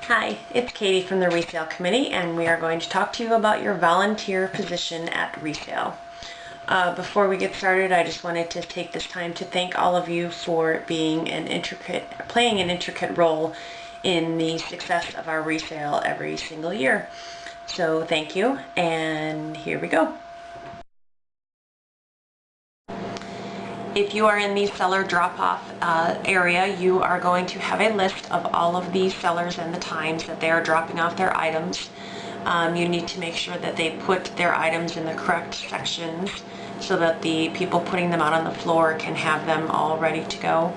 Hi, it's Katie from the Resale Committee, and we are going to talk to you about your volunteer position at Resale. Before we get started, I just wanted to take this time to thank all of you for playing an intricate role in the success of our resale every single year. So thank you, and here we go. If you are in the seller drop-off area, you are going to have a list of all of the sellers and the times that they are dropping off their items. You need to make sure that they put their items in the correct sections so that the people putting them out on the floor can have them all ready to go.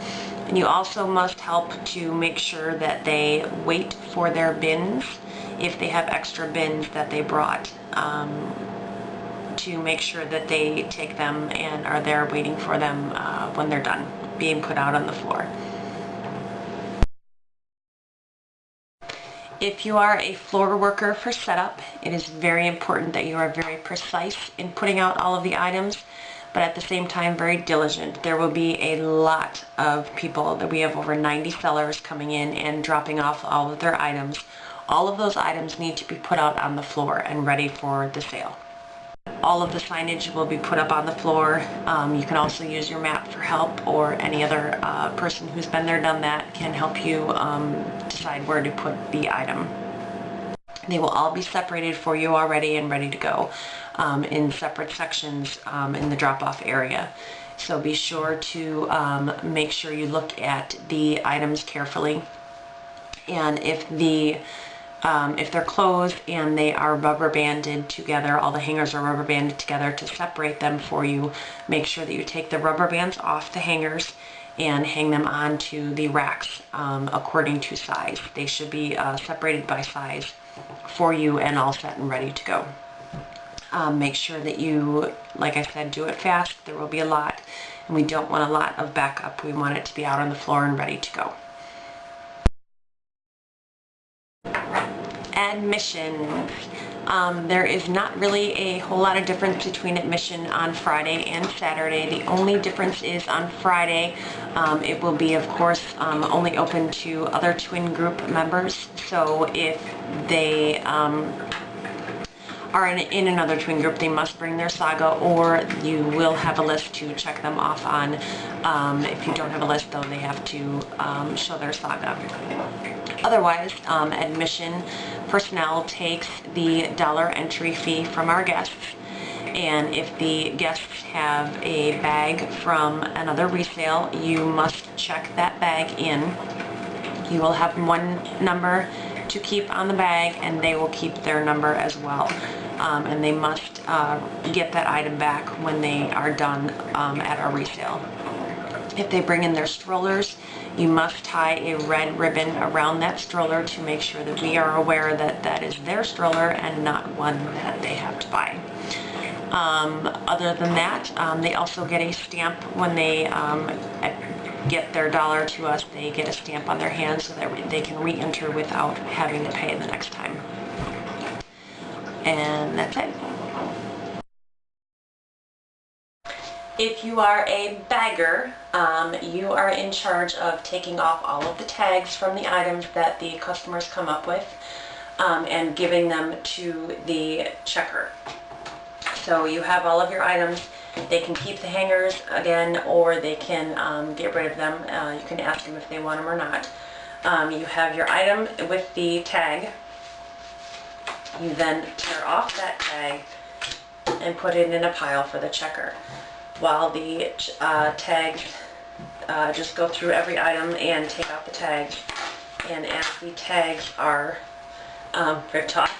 And you also must help to make sure that they wait for their bins if they have extra bins that they brought. To make sure that they take them and are there waiting for them when they're done being put out on the floor. If you are a floor worker for setup, it is very important that you are very precise in putting out all of the items, but at the same time very diligent. There will be a lot of people, that we have over 90 sellers coming in and dropping off all of their items. All of those items need to be put out on the floor and ready for the sale. All of the signage will be put up on the floor. You can also use your map for help, or any other person who's been there, done that, can help you decide where to put the item. They will all be separated for you already and ready to go in separate sections in the drop-off area. So be sure to make sure you look at the items carefully, and if they're closed and they are rubber banded together, all the hangers are rubber banded together to separate them for you, make sure that you take the rubber bands off the hangers and hang them onto the racks according to size. They should be separated by size for you and all set and ready to go. Make sure that you, like I said, do it fast. There will be a lot, and we don't want a lot of backup. We want it to be out on the floor and ready to go. Admission. There is not really a whole lot of difference between admission on Friday and Saturday. The only difference is on Friday it will be, of course, only open to other twin group members. So if they are in another twin group, they must bring their saga, or you will have a list to check them off on. If you don't have a list, though, they have to show their saga. Otherwise, admission personnel takes the $1 entry fee from our guests, and if the guests have a bag from another resale, you must check that bag in. You will have one number to keep on the bag, and they will keep their number as well. And they must get that item back when they are done at our resale. If they bring in their strollers, you must tie a red ribbon around that stroller to make sure that we are aware that that is their stroller and not one that they have to buy. Other than that, they also get a stamp when they get their $1 to us. They get a stamp on their hand so that they can re-enter without having to pay the next time. And that's it. If you are a bagger, you are in charge of taking off all of the tags from the items that the customers come up with and giving them to the checker. So you have all of your items. They can keep the hangers again, or they can get rid of them. You can ask them if they want them or not. You have your item with the tag. You then tear off that tag and put it in a pile for the checker. While the tags, just go through every item and take out the tags. And as the tags are ripped off,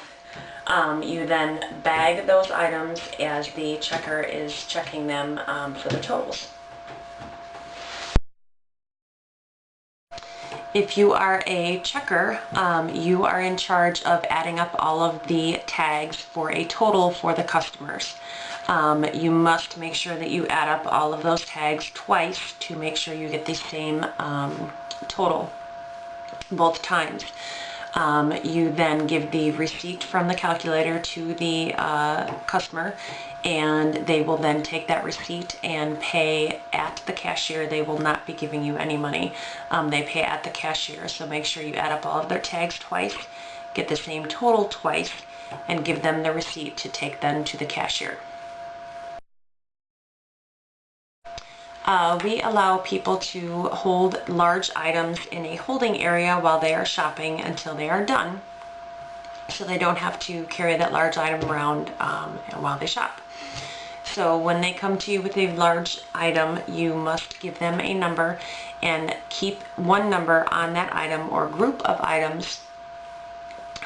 you then bag those items as the checker is checking them for the totals. If you are a checker, you are in charge of adding up all of the tags for a total for the customers. You must make sure that you add up all of those tags twice to make sure you get the same total both times. You then give the receipt from the calculator to the customer, and they will then take that receipt and pay at the cashier. They will not be giving you any money. They pay at the cashier, so make sure you add up all of their tags twice, get the same total twice, and give them the receipt to take them to the cashier. We allow people to hold large items in a holding area while they are shopping until they are done, so they don't have to carry that large item around while they shop. So when they come to you with a large item, you must give them a number and keep one number on that item or group of items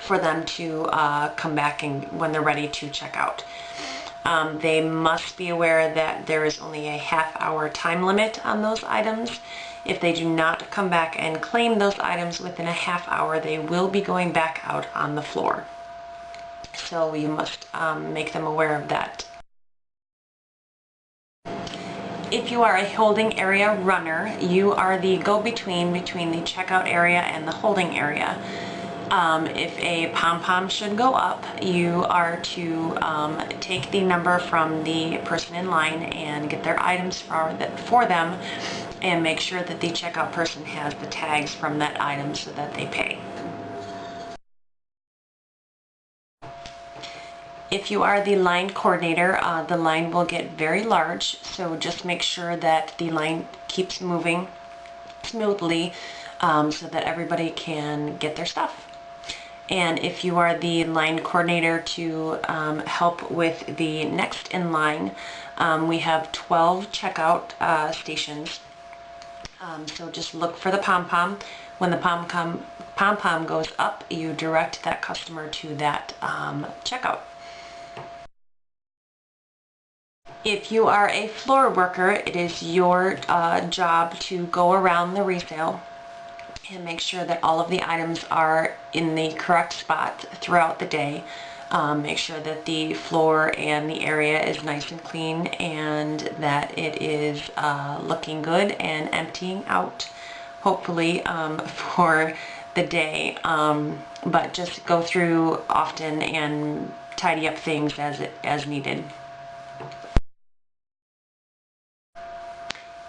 for them to come back and when they're ready to check out. They must be aware that there is only a half-hour time limit on those items. If they do not come back and claim those items within a half hour, they will be going back out on the floor. So you must make them aware of that. If you are a holding area runner, you are the go-between between the checkout area and the holding area. If a pom-pom should go up, you are to take the number from the person in line and get their items for them and make sure that the checkout person has the tags from that item so that they pay. If you are the line coordinator, the line will get very large, so just make sure that the line keeps moving smoothly so that everybody can get their stuff. And if you are the line coordinator to help with the next in line, we have 12 checkout stations. So just look for the pom-pom. When the pom-pom goes up, you direct that customer to that checkout. If you are a floor worker, it is your job to go around the resale and make sure that all of the items are in the correct spot throughout the day. Make sure that the floor and the area is nice and clean and that it is looking good and emptying out, hopefully, for the day. But just go through often and tidy up things as needed.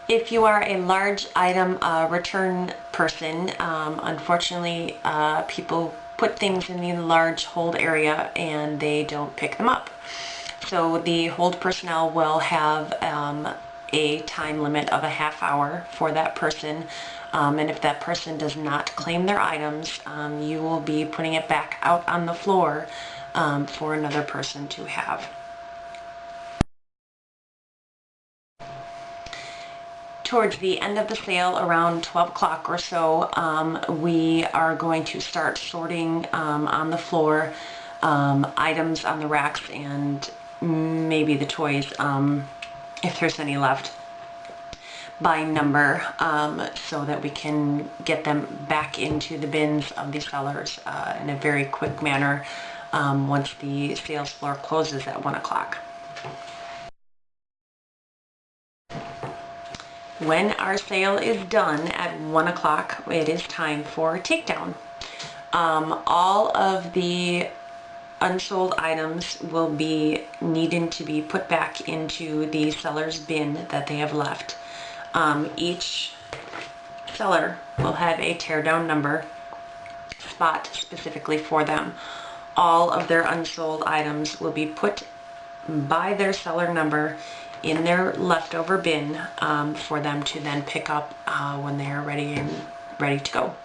If you are a large item return person, unfortunately people put things in the large hold area and they don't pick them up. So the hold personnel will have a time limit of a half hour for that person, and if that person does not claim their items, you will be putting it back out on the floor for another person to have. Towards the end of the sale, around 12 o'clock or so, we are going to start sorting on the floor items on the racks and maybe the toys, if there's any left, by number, so that we can get them back into the bins of the sellers in a very quick manner once the sales floor closes at 1 o'clock. When our sale is done at 1 o'clock, it is time for takedown. All of the unsold items will be needing to be put back into the seller's bin that they have left. Each seller will have a teardown number spot specifically for them. All of their unsold items will be put by their seller number in their leftover bin for them to then pick up when they are ready to go.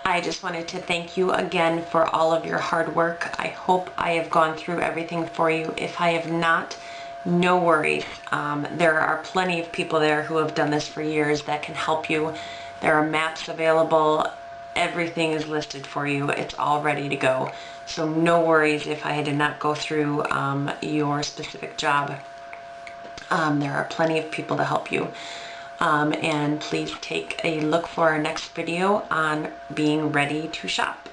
I just wanted to thank you again for all of your hard work. I hope I have gone through everything for you. If I have not, no worries. There are plenty of people there who have done this for years that can help you. There are maps available. Everything is listed for you. It's all ready to go. So no worries if I did not go through your specific job. There are plenty of people to help you. And please take a look for our next video on being ready to shop.